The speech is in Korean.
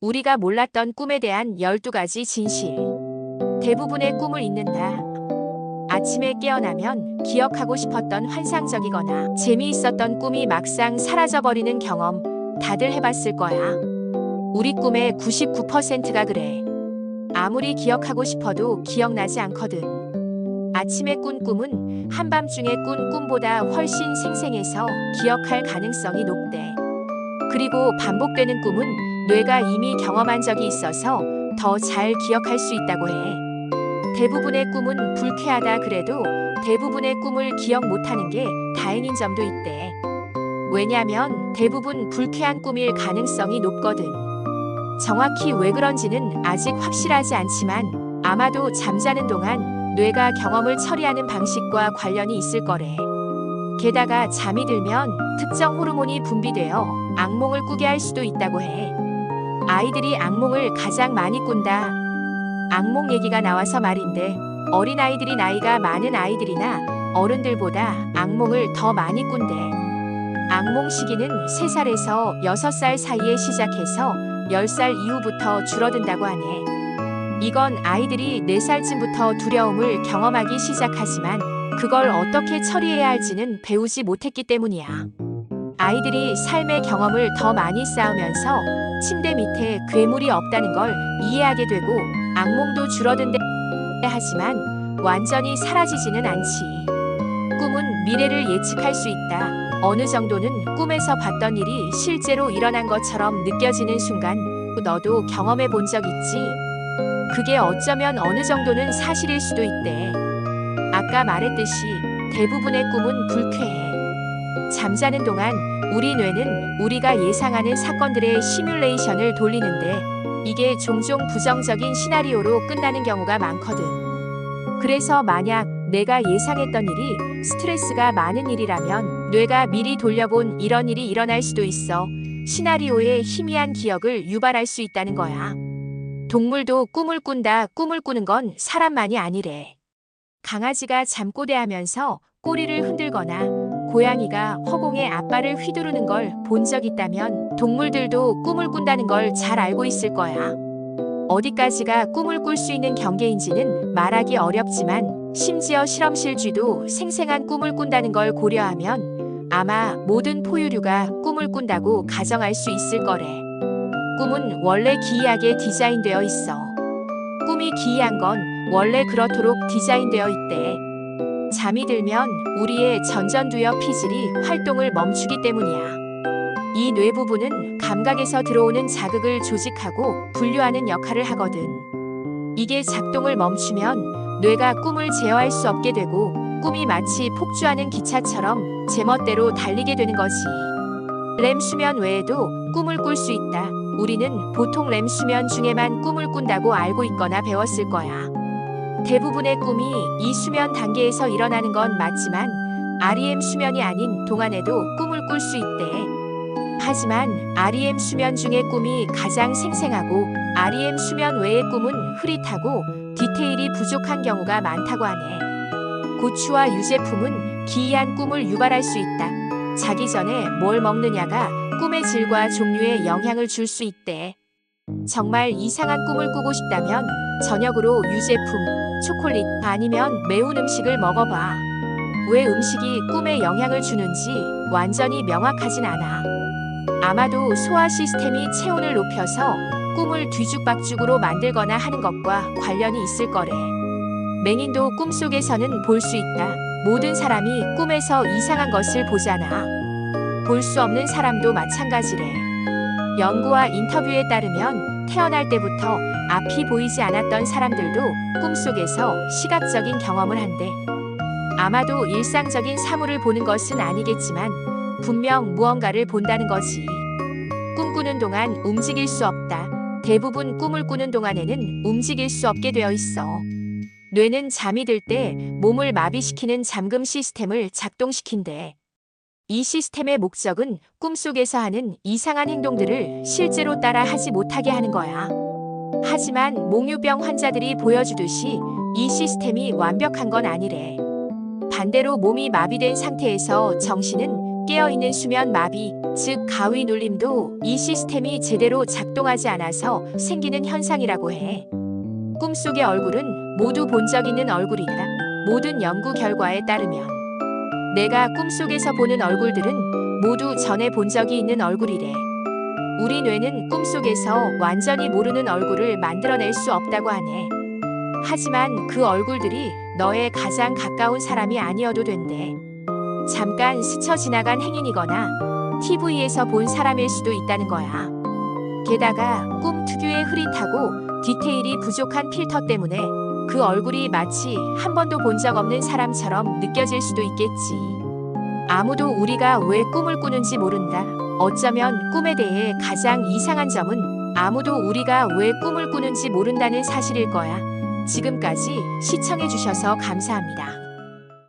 우리가 몰랐던 꿈에 대한 12가지 진실. 대부분의 꿈을 잊는다. 아침에 깨어나면 기억하고 싶었던 환상적이거나 재미있었던 꿈이 막상 사라져버리는 경험 다들 해봤을 거야. 우리 꿈의 99%가 그래. 아무리 기억하고 싶어도 기억나지 않거든. 아침에 꾼 꿈은 한밤중에 꾼 꿈보다 훨씬 생생해서 기억할 가능성이 높대. 그리고 반복되는 꿈은 뇌가 이미 경험한 적이 있어서 더 잘 기억할 수 있다고 해. 대부분의 꿈은 불쾌하다 그래도 대부분의 꿈을 기억 못하는 게 다행인 점도 있대. 왜냐면 대부분 불쾌한 꿈일 가능성이 높거든. 정확히 왜 그런지는 아직 확실하지 않지만 아마도 잠자는 동안 뇌가 경험을 처리하는 방식과 관련이 있을 거래. 게다가 잠이 들면 특정 호르몬이 분비되어 악몽을 꾸게 할 수도 있다고 해. 아이들이 악몽을 가장 많이 꾼다. 악몽 얘기가 나와서 말인데 어린아이들이 나이가 많은 아이들이나 어른들보다 악몽을 더 많이 꾼대. 악몽 시기는 3살에서 6살 사이에 시작해서 10살 이후부터 줄어든다고 하네. 이건 아이들이 4살쯤부터 두려움을 경험하기 시작하지만 그걸 어떻게 처리해야 할지는 배우지 못했기 때문이야. 아이들이 삶의 경험을 더 많이 쌓으면서 침대 밑에 괴물이 없다는 걸 이해하게 되고 악몽도 줄어든대. 하지만 완전히 사라지지는 않지. 꿈은 미래를 예측할 수 있다. 어느 정도는 꿈에서 봤던 일이 실제로 일어난 것처럼 느껴지는 순간 너도 경험해 본 적 있지? 그게 어쩌면 어느 정도는 사실일 수도 있대. 아까 말했듯이 대부분의 꿈은 불쾌해. 잠자는 동안 우리 뇌는 우리가 예상하는 사건들의 시뮬레이션을 돌리는데 이게 종종 부정적인 시나리오로 끝나는 경우가 많거든. 그래서 만약 내가 예상했던 일이 스트레스가 많은 일이라면 뇌가 미리 돌려본 이런 일이 일어날 수도 있어 시나리오의 희미한 기억을 유발할 수 있다는 거야. 동물도 꿈을 꾼다. 꿈을 꾸는 건 사람만이 아니래. 강아지가 잠꼬대하면서 꼬리를 흔들거나 고양이가 허공에 앞발을 휘두르는 걸 본 적 있다면 동물들도 꿈을 꾼다는 걸 잘 알고 있을 거야. 어디까지가 꿈을 꿀 수 있는 경계인지는 말하기 어렵지만 심지어 실험실 쥐도 생생한 꿈을 꾼다는 걸 고려하면 아마 모든 포유류가 꿈을 꾼다고 가정할 수 있을 거래. 꿈은 원래 기이하게 디자인되어 있어. 꿈이 기이한 건 원래 그렇도록 디자인되어 있대. 잠이 들면 우리의 전전두엽 피질이 활동을 멈추기 때문이야. 이 뇌 부분은 감각에서 들어오는 자극을 조직하고 분류하는 역할을 하거든. 이게 작동을 멈추면 뇌가 꿈을 제어할 수 없게 되고 꿈이 마치 폭주하는 기차처럼 제멋대로 달리게 되는 거지. 렘 수면 외에도 꿈을 꿀 수 있다. 우리는 보통 렘 수면 중에만 꿈을 꾼다고 알고 있거나 배웠을 거야. 대부분의 꿈이 이 수면 단계에서 일어나는 건 맞지만 REM 수면이 아닌 동안에도 꿈을 꿀 수 있대. 하지만 REM 수면 중의 꿈이 가장 생생하고 REM 수면 외의 꿈은 흐릿하고 디테일이 부족한 경우가 많다고 하네. 고추와 유제품은 기이한 꿈을 유발할 수 있다. 자기 전에 뭘 먹느냐가 꿈의 질과 종류에 영향을 줄 수 있대. 정말 이상한 꿈을 꾸고 싶다면 저녁으로 유제품, 초콜릿 아니면 매운 음식을 먹어봐. 왜 음식이 꿈에 영향을 주는지 완전히 명확하진 않아. 아마도 소화 시스템이 체온을 높여서 꿈을 뒤죽박죽으로 만들거나 하는 것과 관련이 있을 거래. 맹인도 꿈속에서는 볼 수 있다. 모든 사람이 꿈에서 이상한 것을 보잖아. 볼 수 없는 사람도 마찬가지래. 연구와 인터뷰에 따르면 태어날 때부터 앞이 보이지 않았던 사람들도 꿈속에서 시각적인 경험을 한대. 아마도 일상적인 사물을 보는 것은 아니겠지만 분명 무언가를 본다는 거지. 꿈꾸는 동안 움직일 수 없다. 대부분 꿈을 꾸는 동안에는 움직일 수 없게 되어 있어. 뇌는 잠이 들 때 몸을 마비시키는 잠금 시스템을 작동시킨대. 이 시스템의 목적은 꿈속에서 하는 이상한 행동들을 실제로 따라 하지 못하게 하는 거야. 하지만 몽유병 환자들이 보여주듯이 이 시스템이 완벽한 건 아니래. 반대로 몸이 마비된 상태에서 정신은 깨어있는 수면 마비, 즉 가위 눌림도 이 시스템이 제대로 작동하지 않아서 생기는 현상이라고 해. 꿈속의 얼굴은 모두 본 적 있는 얼굴이다. 모든 연구 결과에 따르면 내가 꿈속에서 보는 얼굴들은 모두 전에 본 적이 있는 얼굴이래. 우리 뇌는 꿈속에서 완전히 모르는 얼굴을 만들어낼 수 없다고 하네. 하지만 그 얼굴들이 너의 가장 가까운 사람이 아니어도 된대. 잠깐 스쳐 지나간 행인이거나 TV에서 본 사람일 수도 있다는 거야. 게다가 꿈 특유의 흐릿하고 디테일이 부족한 필터 때문에 그 얼굴이 마치 한 번도 본 적 없는 사람처럼 느껴질 수도 있겠지. 아무도 우리가 왜 꿈을 꾸는지 모른다. 어쩌면 꿈에 대해 가장 이상한 점은 아무도 우리가 왜 꿈을 꾸는지 모른다는 사실일 거야. 지금까지 시청해주셔서 감사합니다.